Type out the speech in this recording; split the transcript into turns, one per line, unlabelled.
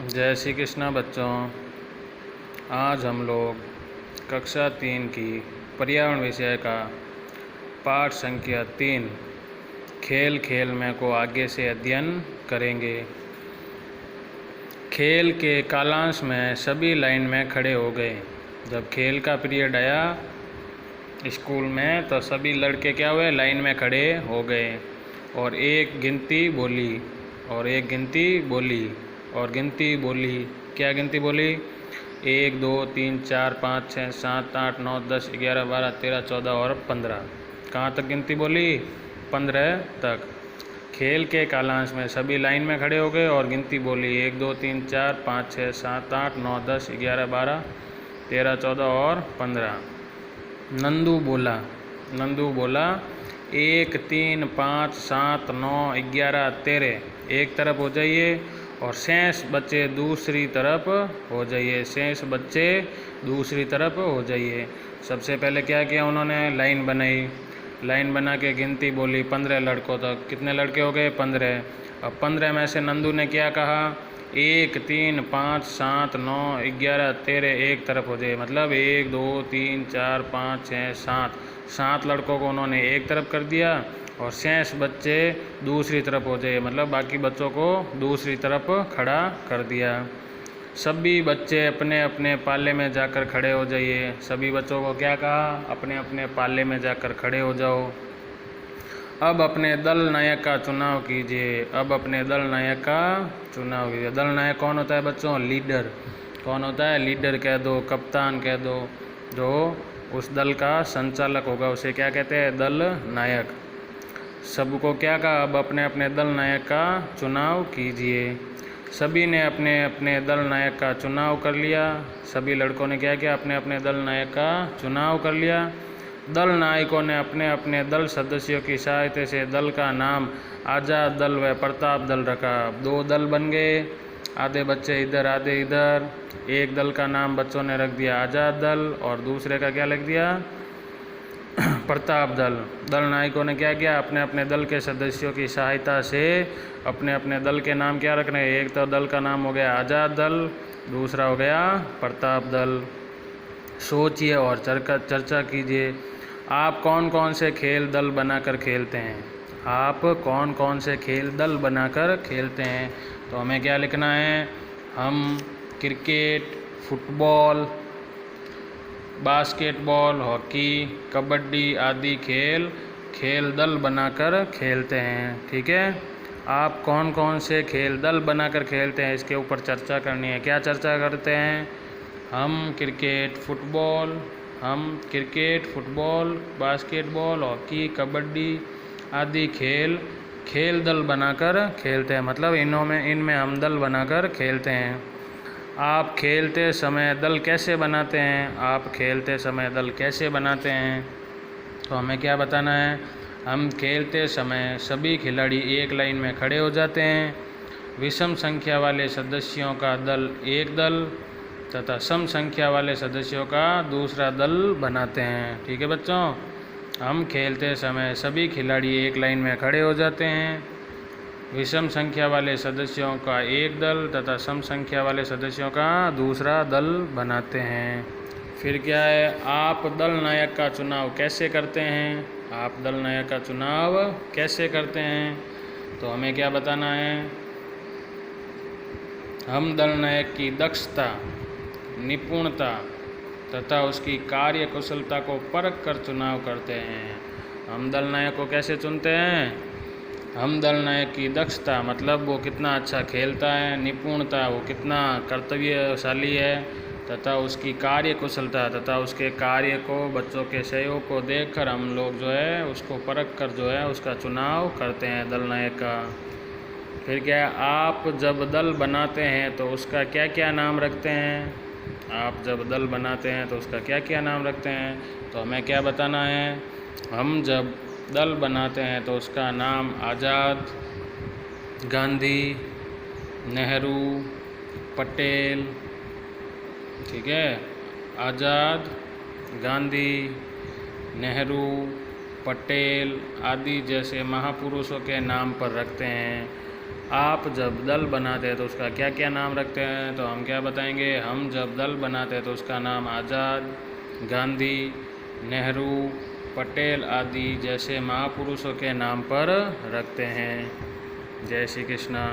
जय श्री कृष्णा बच्चों। आज हम लोग कक्षा 3 की पर्यावरण विषय का पाठ संख्या 3 खेल खेल में को आगे से अध्ययन करेंगे। खेल के कालांश में सभी लाइन में खड़े हो गए। जब खेल का पीरियड आया स्कूल में तो सभी लड़के क्या हुए, लाइन में खड़े हो गए और एक गिनती बोली और एक गिनती बोली और गिनती बोली। क्या गिनती बोली? 1 2 3 4 5 6 7 8 9 10 11 12 13 14 और 15। कहाँ तक गिनती बोली? 15 तक। खेल के कालांश में सभी लाइन में खड़े हो गए और गिनती बोली 1 2 3 4 5 6 7 8 9 10 11 12 13 14 और 15। नंदू बोला 1 3 5 7 9 11 13 एक तरफ हो जाइए और शेष बच्चे दूसरी तरफ हो जाइए। शेष बच्चे दूसरी तरफ हो जाइए। सबसे पहले क्या किया उन्होंने? लाइन बनाई। लाइन बना के गिनती बोली 15 लड़कों तक। कितने लड़के हो गए? 15। अब 15 में से नंदू ने क्या कहा? 1 3 5 7 9 11 13 एक तरफ हो जाए। मतलब 1 2 3 4 5 6 7 लड़कों को उन्होंने एक तरफ कर दिया और शेष बच्चे दूसरी तरफ हो जाए। मतलब बाकी बच्चों को दूसरी तरफ खड़ा कर दिया। सभी बच्चे अपने अपने पाले में जाकर खड़े हो जाइए। सभी बच्चों को क्या कहा? अपने अपने पाले में जाकर खड़े हो जाओ। अब अपने दल नायक का चुनाव कीजिए। अब अपने दल नायक का चुनाव कीजिए। दल नायक कौन होता है बच्चों? लीडर। कौन होता है? लीडर कह दो, कप्तान कह दो। जो उस दल का संचालक होगा उसे क्या कहते हैं? दल नायक। सबको क्या कहा? अब अपने अपने दल नायक का चुनाव कीजिए। सभी ने अपने अपने दल नायक का चुनाव कर लिया। सभी लड़कों ने क्या किया? अपने अपने दल नायक का चुनाव कर लिया। दल नायकों ने अपने अपने दल सदस्यों की सहायता से दल का नाम आज़ाद दल व प्रताप दल रखा। 2 दल बन गए, आधे बच्चे इधर आधे इधर। एक दल का नाम बच्चों ने रख दिया आज़ाद दल और दूसरे का क्या लिख दिया? प्रताप दल। दल नायकों ने क्या किया? अपने अपने दल के सदस्यों की सहायता से अपने अपने दल के नाम क्या रखने? एक तो दल का नाम हो गया आज़ाद दल, दूसरा हो गया प्रताप दल। सोचिए और चर्चा कीजिए। आप कौन कौन से खेल दल बनाकर खेलते हैं? आप कौन कौन से खेल दल बनाकर खेलते हैं? तो हमें क्या लिखना है? हम cricket, football, basketball, hockey, kabaddi आदि खेल दल बनाकर खेलते हैं। ठीक है। आप कौन कौन से खेल दल बनाकर खेलते हैं इसके ऊपर चर्चा करनी है। क्या चर्चा करते हैं? हम cricket, football, basketball, hockey, kabaddi आदि खेल दल बनाकर खेलते हैं। मतलब इनमें हम दल बनाकर खेलते हैं। आप खेलते समय दल कैसे बनाते हैं? आप खेलते समय दल कैसे बनाते हैं? तो हमें क्या बताना है? हम खेलते समय सभी खिलाड़ी एक लाइन में खड़े हो जाते हैं। विषम संख्या वाले सदस्यों का दल एक दल तथा सम संख्या वाले सदस्यों का दूसरा दल बनाते हैं। ठीक है बच्चों। हम खेलते समय सभी खिलाड़ी एक लाइन में खड़े हो जाते हैं। विषम संख्या वाले सदस्यों का एक दल तथा सम संख्या वाले सदस्यों का दूसरा दल बनाते हैं। फिर क्या है? आप दल नायक का चुनाव कैसे करते हैं? आप दल नायक का चुनाव कैसे करते हैं? तो हमें क्या बताना है? हम दल नायक की दक्षता, निपुणता तथा उसकी कार्य कुशलता को परख कर चुनाव करते हैं। हम दल नायक को कैसे चुनते हैं? हम दल नायक की दक्षता मतलब वो कितना अच्छा खेलता है, निपुणता वो कितना कर्तव्यशाली है तथा उसकी कार्य कुशलता तथा उसके कार्य को, बच्चों के सहयोग को देखकर हम लोग जो है उसको परख कर जो है उसका चुनाव करते हैं दल नायक का। फिर क्या है? आप जब दल बनाते हैं तो उसका क्या क्या नाम रखते हैं? आप जब दल बनाते हैं तो उसका क्या क्या नाम रखते हैं? तो हमें क्या बताना है? हम जब दल बनाते हैं तो उसका नाम आज़ाद, गांधी, नेहरू, पटेल, ठीक है, आज़ाद, गांधी, नेहरू, पटेल आदि जैसे महापुरुषों के नाम पर रखते हैं। आप जब दल बनाते हैं तो उसका क्या क्या नाम रखते हैं? तो हम क्या बताएंगे, हम जब दल बनाते हैं तो उसका नाम आज़ाद, गांधी, नेहरू, पटेल आदि जैसे महापुरुषों के नाम पर रखते हैं। जय श्री कृष्ण।